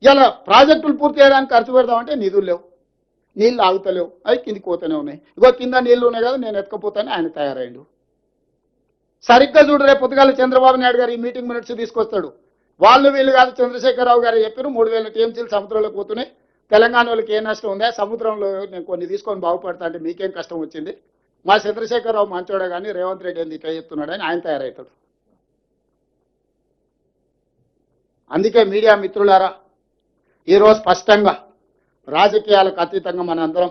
ఇలా ప్రాజెక్టులు పూర్తి చేయడానికి ఖర్చు పెడదామంటే నిధులు లేవు, నీళ్ళు ఆగుతలేవు, అవి కిందికి పోతూనే ఉన్నాయి. ఇగో కింద నీళ్లు ఉన్నాయి కదా నేను ఎత్తుకపోతాను ఆయన తయారైండు. సరిగ్గా చూడు, రేపు పొద్దుగాల చంద్రబాబు నాయుడు గారు ఈ మీటింగ్ మినిట్స్ తీసుకొస్తాడు. వాళ్ళు వీళ్ళు కాదు, చంద్రశేఖరరావు గారు చెప్పారు 3000 టీఎంసీలు సముద్రంలోకి పోతున్నాయి, తెలంగాణ వాళ్ళకి ఏ నష్టం ఉందా, సముద్రంలో నేను కొన్ని తీసుకొని బాగుపడతా అంటే మీకేం కష్టం వచ్చింది, మా చంద్రశేఖరరావు మంచోడే కానీ రేవంత్ రెడ్డి ఏంది ఇట్లా చెప్తున్నాడని ఆయన తయారవుతాడు. అందుకే మీడియా మిత్రులారా, ఈరోజు స్పష్టంగా రాజకీయాలకు అతీతంగా మనందరం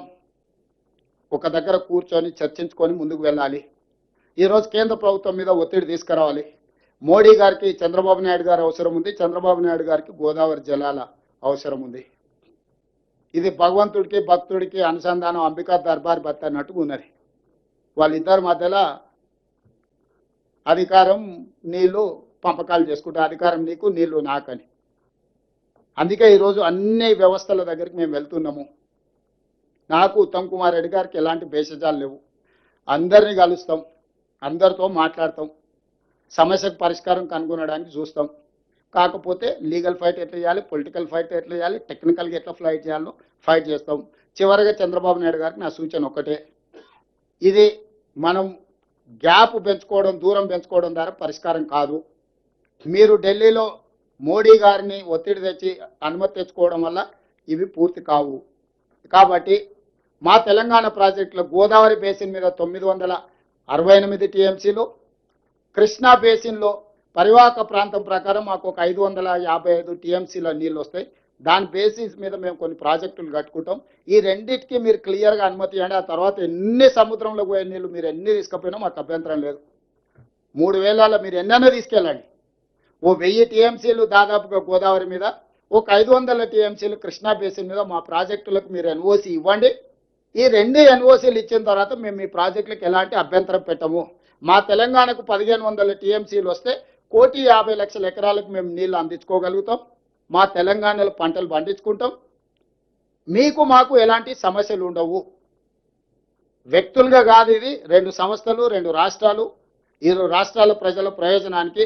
ఒక దగ్గర కూర్చొని చర్చించుకొని ముందుకు వెళ్ళాలి. ఈరోజు కేంద్ర ప్రభుత్వం మీద ఒత్తిడి తీసుకురావాలి. మోడీ గారికి చంద్రబాబు నాయుడు గారు అవసరం ఉంది, చంద్రబాబు నాయుడు గారికి గోదావరి జలాల అవసరం ఉంది. ఇది భగవంతుడికి భక్తుడికి అనుసంధానం, అంబికా దర్బార్ భర్త అన్నట్టుగా ఉన్నది. వాళ్ళిద్దరి మధ్యలో అధికారం నీళ్లు పంపకాలు చేసుకుంటే అధికారం నీకు నీళ్లు నాకని. అందుకే ఈరోజు అన్ని వ్యవస్థల దగ్గరికి మేము వెళ్తున్నాము. నాకు ఉత్తమ్ కుమార్ రెడ్డి గారికి ఎలాంటి భేషజాలు లేవు, అందరినీ కలుస్తాం, అందరితో మాట్లాడతాం, సమస్యకు పరిష్కారం కనుగొనడానికి చూస్తాం. కాకపోతే లీగల్ ఫైట్ ఎట్లా చేయాలి, పొలిటికల్ ఫైట్ ఎట్లా చేయాలి, టెక్నికల్గా ఎట్లా ఫైట్ చేయాలో ఫైట్ చేస్తాం. చివరిగా చంద్రబాబు నాయుడు గారికి నా సూచన ఒకటే, ఇది మనం గ్యాప్ పెంచుకోవడం, దూరం పెంచుకోవడం ద్వారా పరిష్కారం కాదు. మీరు ఢిల్లీలో మోడీ గారిని ఒత్తిడి తెచ్చి అనుమతి తెచ్చుకోవడం వల్ల ఇవి పూర్తి కావు. కాబట్టి మా తెలంగాణ ప్రాజెక్టులో గోదావరి బేసిన్ మీద 968 టీఎంసీలు, కృష్ణా బేసిన్లో పరివాహక ప్రాంతం ప్రకారం మాకు ఒక 555 టీఎంసీల నీళ్ళు వస్తాయి. దాని బేసిస్ మీద మేము కొన్ని ప్రాజెక్టులు కట్టుకుంటాం. ఈ రెండింటికి మీరు క్లియర్గా అనుమతి ఇవ్వండి. ఆ తర్వాత ఎన్ని సముద్రంలో పోయే నీళ్ళు మీరు ఎన్ని తీసుకుపోయినా మాకు అభ్యంతరం లేదు. 3000 మీరు ఎన్నైనా తీసుకెళ్ళండి. ఓ 1000 టీఎంసీలు దాదాపుగా గోదావరి మీద, ఒక 500 టీఎంసీలు కృష్ణా బేసిన్ మీద మా ప్రాజెక్టులకు మీరు ఎన్ఓసి ఇవ్వండి. ఈ 2 ఎన్ఓసీలు ఇచ్చిన తర్వాత మేము మీ ప్రాజెక్టులకు ఎలాంటి అభ్యంతరం పెట్టము. మా తెలంగాణకు 1500 టీఎంసీలు వస్తే 1,50,00,000 ఎకరాలకు మేము నీళ్లు అందించుకోగలుగుతాం. మా తెలంగాణలో పంటలు పండించుకుంటాం. మీకు మాకు ఎలాంటి సమస్యలు ఉండవు. వ్యక్తులుగా కాదు, ఇది 2 సంస్థలు, 2 రాష్ట్రాలు. ఈ రాష్ట్రాల ప్రజల ప్రయోజనానికి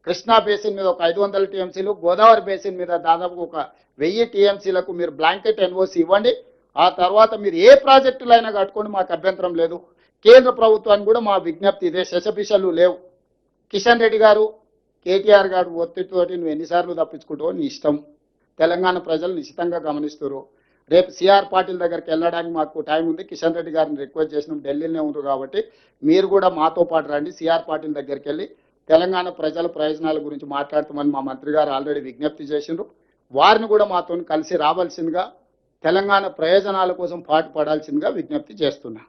కృష్ణా బేసిన్ మీద ఒక 500 టీఎంసీలు, గోదావరి బేసిన్ మీద దాదాపు ఒక 1000 టీఎంసీలకు మీరు బ్లాంకెట్ ఎన్ఓసి ఇవ్వండి. ఆ తర్వాత మీరు ఏ ప్రాజెక్టులైనా కట్టుకోండి, మాకు అభ్యంతరం లేదు. కేంద్ర ప్రభుత్వానికి కూడా మా విజ్ఞప్తి ఇదే, శశపిషలు లేవు. కిషన్ రెడ్డి గారు, కేటీఆర్ గారు ఒత్తిడితోటి నువ్వు ఎన్నిసార్లు తప్పించుకుంటావో నీ ఇష్టం. తెలంగాణ ప్రజలు నిశ్చితంగా గమనిస్తారు. రేపు సిఆర్ పాటిల్ దగ్గరికి వెళ్ళడానికి మాకు టైం ఉంది. కిషన్ రెడ్డి గారిని రిక్వెస్ట్ చేసినాం, ఢిల్లీలోనే ఉన్నారు కాబట్టి మీరు కూడా మాతో పాటు రండి. సిఆర్ పాటిల్ దగ్గరికి వెళ్ళి తెలంగాణ ప్రజల ప్రయోజనాల గురించి మాట్లాడతామని మా మంత్రి గారు ఆల్రెడీ విజ్ఞప్తి చేసిండ్రు. వారిని కూడా మాతో కలిసి రావాల్సిందిగా, తెలంగాణ ప్రయోజనాల కోసం పాటుపడాల్సిందిగా విజ్ఞప్తి చేస్తున్నా.